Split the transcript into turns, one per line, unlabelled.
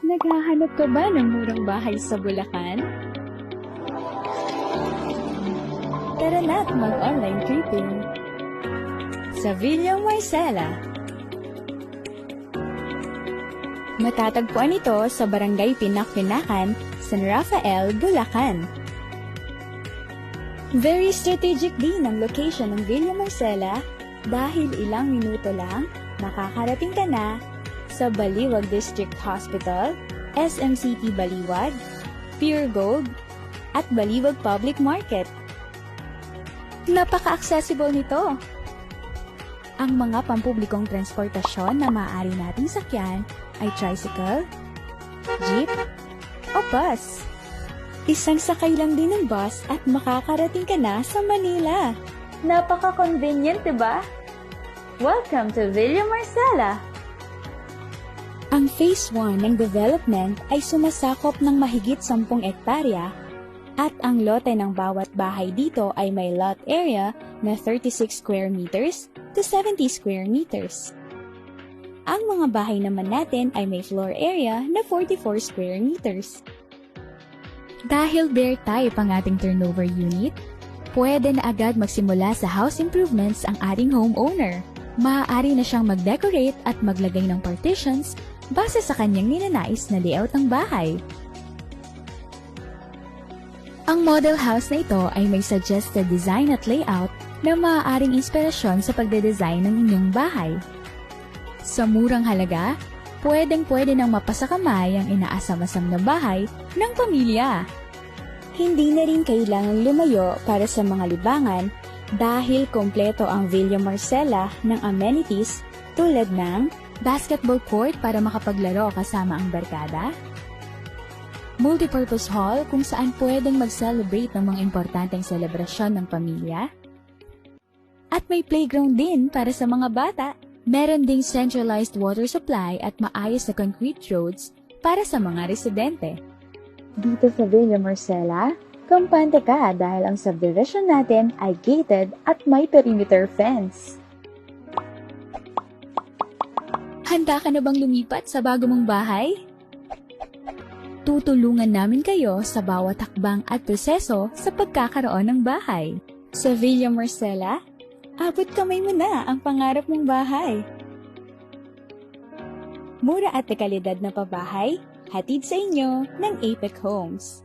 Naghahanap ka ba ng murang bahay sa Bulacan? Tara na't mag-online tripping sa Villa Marcela. Matatagpuan ito sa Barangay Pinak-Pinakan, San Rafael, Bulacan. Very strategic din ang location ng Villa Marcela dahil ilang minuto lang makakarating ka na sa Baliwag District Hospital, SM City Baliwag, Pure Gold, at Baliwag Public Market. Napaka-accessible nito. Ang mga pampublikong transportasyon na maaari nating sakyan ay tricycle, jeep, o bus. Isang sakay lang din ng bus at makakarating ka na sa Manila. Napaka-convenient, diba? Welcome to Villa Marcela! Ang Phase 1 ng development ay sumasakop ng mahigit 10 ektarya at ang lote ng bawat bahay dito ay may lot area na 36 square meters to 70 square meters. Ang mga bahay naman natin ay may floor area na 44 square meters. Dahil bare type ang ating turnover unit, pwede na agad magsimula sa house improvements ang ating homeowner. Maaari na siyang mag-decorate at maglagay ng partitions base sa kanyang ninanais na layout ng bahay. Ang model house na ito ay may suggested design at layout na maaaring inspirasyon sa pagde-design ng inyong bahay. Sa murang halaga, pwedeng-pwede nang mapasakamay ang inaasam-asam na bahay ng pamilya. Hindi na rin kailangang lumayo para sa mga libangan dahil kompleto ang Villa Marcela ng amenities tulad ng basketball court para makapaglaro kasama ang barkada, multipurpose hall kung saan pwedeng mag-celebrate ng mga importanteng selebrasyon ng pamilya, at may playground din para sa mga bata. Meron ding centralized water supply at maayos na concrete roads para sa mga residente. Dito sa Villa Marcela, kampante ka dahil ang subdivision natin ay gated at may perimeter fence. Handa ka na bang lumipat sa bago mong bahay? Tutulungan namin kayo sa bawat hakbang at proseso sa pagkakaroon ng bahay. Sa Villa Marcela, abot kamay mo na ang pangarap mong bahay. Mura at dekalidad na pabahay, hatid sa inyo ng Apex Homes.